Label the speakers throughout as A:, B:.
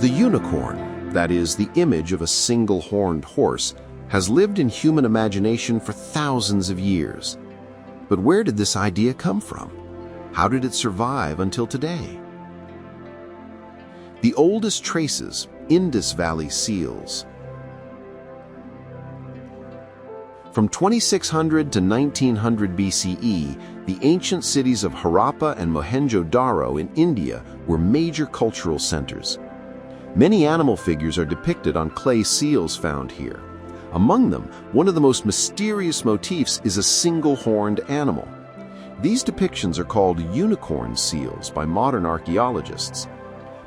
A: The unicorn, that is, the image of a single-horned horse, has lived in human imagination for thousands of years. But where did this idea come from? How did it survive until today? The oldest traces, Indus Valley seals. From 2600 to 1900 BCE, the ancient cities of Harappa and Mohenjo-Daro in India were major cultural centers. Many animal figures are depicted on clay seals found here. Among them, one of the most mysterious motifs is a single-horned animal. These depictions are called unicorn seals by modern archaeologists.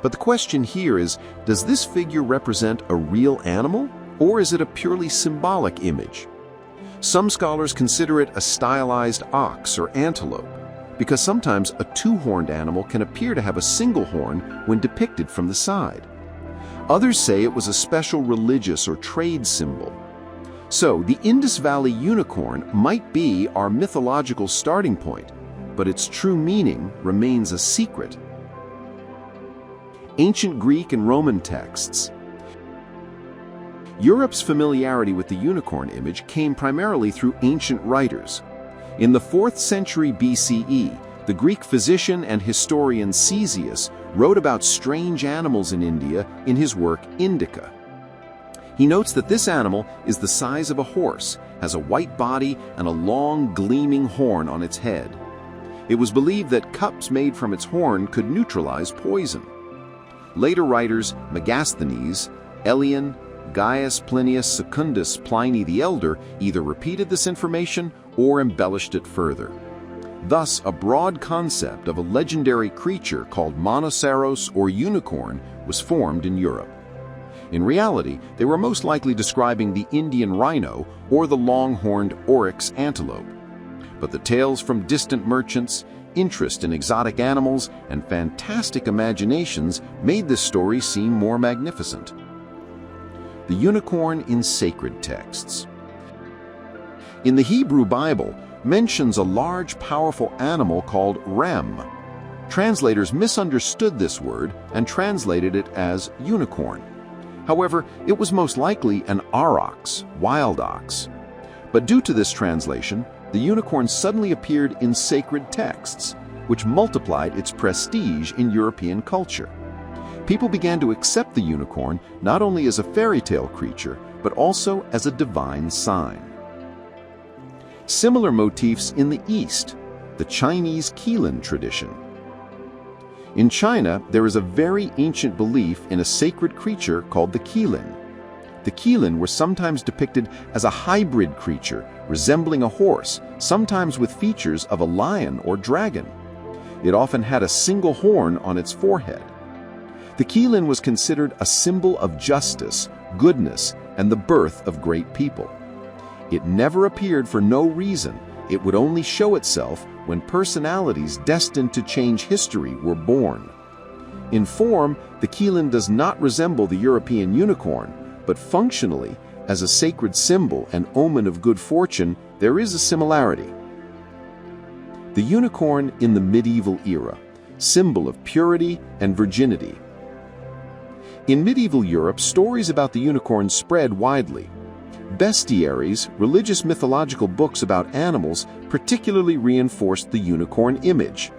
A: But the question here is, does this figure represent a real animal, or is it a purely symbolic image? Some scholars consider it a stylized ox or antelope, because sometimes a two-horned animal can appear to have a single horn when depicted from the side. Others say it was a special religious or trade symbol. So, the Indus Valley unicorn might be our mythological starting point, but its true meaning remains a secret. Ancient Greek and Roman texts. Europe's familiarity with the unicorn image came primarily through ancient writers. In the 4th century BCE, the Greek physician and historian Ctesias wrote about strange animals in India in his work Indica. He notes that this animal is the size of a horse, has a white body and a long, gleaming horn on its head. It was believed that cups made from its horn could neutralize poison. Later writers Megasthenes, Elian, Gaius Plinius Secundus Pliny the Elder either repeated this information or embellished it further. Thus, a broad concept of a legendary creature called monoceros or unicorn was formed in Europe. In reality, they were most likely describing the Indian rhino or the long-horned oryx antelope. But the tales from distant merchants, interest in exotic animals, and fantastic imaginations made this story seem more magnificent. The unicorn in sacred texts. In the Hebrew Bible, mentions a large, powerful animal called ram. Translators misunderstood this word and translated it as unicorn. However, it was most likely an aurochs, wild ox. But due to this translation, the unicorn suddenly appeared in sacred texts, which multiplied its prestige in European culture. People began to accept the unicorn not only as a fairy tale creature, but also as a divine sign. Similar motifs in the East, the Chinese Qilin tradition. In China, there is a very ancient belief in a sacred creature called the Qilin. The Qilin were sometimes depicted as a hybrid creature resembling a horse, sometimes with features of a lion or dragon. It often had a single horn on its forehead. The Qilin was considered a symbol of justice, goodness, and the birth of great people. It never appeared for no reason. It would only show itself when personalities destined to change history were born. In form, the Qilin does not resemble the European unicorn, but functionally, as a sacred symbol and omen of good fortune, there is a similarity. The unicorn in the medieval era, symbol of purity and virginity. In medieval Europe, stories about the unicorn spread widely. Bestiaries, religious mythological books about animals, particularly reinforced the unicorn image.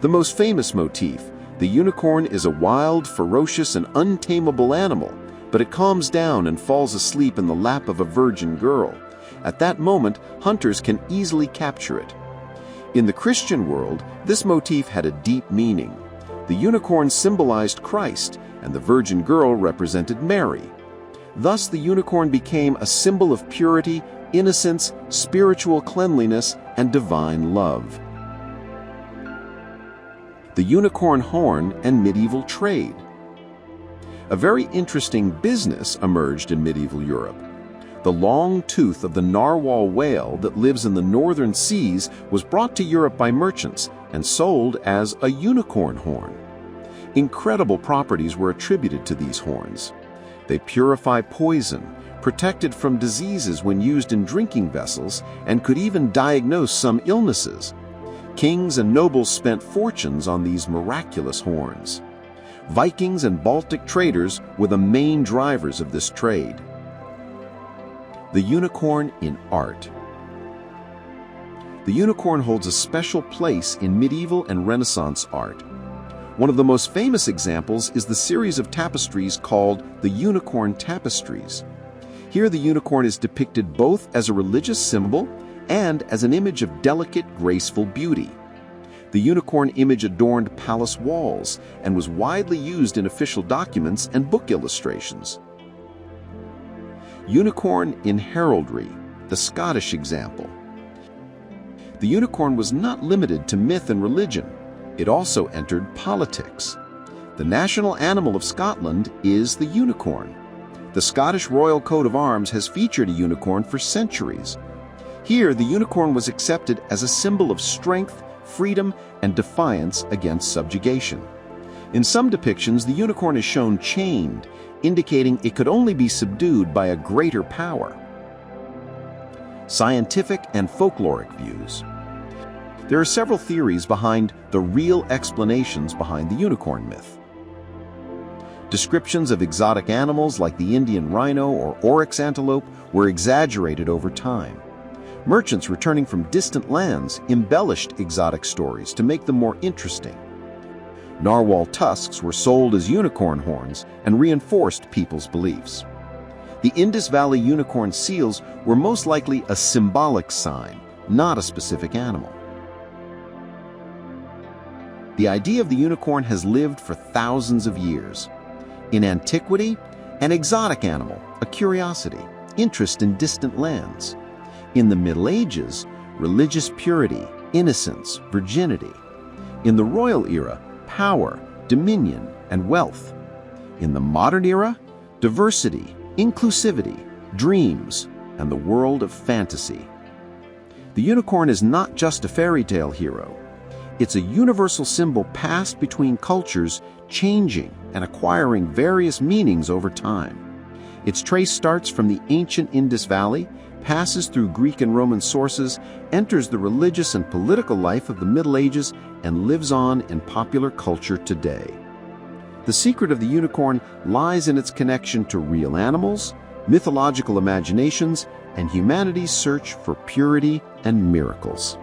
A: The most famous motif, the unicorn is a wild, ferocious, and untamable animal, but it calms down and falls asleep in the lap of a virgin girl. At that moment, hunters can easily capture it. In the Christian world, this motif had a deep meaning. The unicorn symbolized Christ, and the virgin girl represented Mary. Thus, the unicorn became a symbol of purity, innocence, spiritual cleanliness, and divine love. The unicorn horn and medieval trade. A very interesting business emerged in medieval Europe. The long tooth of the narwhal whale that lives in the northern seas was brought to Europe by merchants and sold as a unicorn horn. Incredible properties were attributed to these horns. They purify poison, protected from diseases when used in drinking vessels, and could even diagnose some illnesses. Kings and nobles spent fortunes on these miraculous horns. Vikings and Baltic traders were the main drivers of this trade. The unicorn in art. The unicorn holds a special place in medieval and Renaissance art. One of the most famous examples is the series of tapestries called the Unikorn tapestries. Here the unicorn is depicted both as a religious symbol and as an image of delicate, graceful beauty. The unicorn image adorned palace walls and was widely used in official documents and book illustrations. Unicorn in heraldry, the Scottish example. The unicorn was not limited to myth and religion. It also entered politics. The national animal of Scotland is the unicorn. The Scottish royal coat of arms has featured a unicorn for centuries. Here, the unicorn was accepted as a symbol of strength, freedom, and defiance against subjugation. In some depictions, the unicorn is shown chained, indicating it could only be subdued by a greater power. Scientific and folkloric views. There are several theories behind the real explanations behind the unicorn myth. Descriptions of exotic animals like the Indian rhino or oryx antelope were exaggerated over time. Merchants returning from distant lands embellished exotic stories to make them more interesting. Narwhal tusks were sold as unicorn horns and reinforced people's beliefs. The Indus Valley unicorn seals were most likely a symbolic sign, not a specific animal. The idea of the unicorn has lived for thousands of years. In antiquity, an exotic animal, a curiosity, interest in distant lands. In the Middle Ages, religious purity, innocence, virginity. In the royal era, power, dominion, and wealth. In the modern era, diversity, inclusivity, dreams, and the world of fantasy. The unicorn is not just a fairy tale hero. It's a universal symbol passed between cultures, changing and acquiring various meanings over time. Its trace starts from the ancient Indus Valley, passes through Greek and Roman sources, enters the religious and political life of the Middle Ages, and lives on in popular culture today. The secret of the unicorn lies in its connection to real animals, mythological imaginations, and humanity's search for purity and miracles.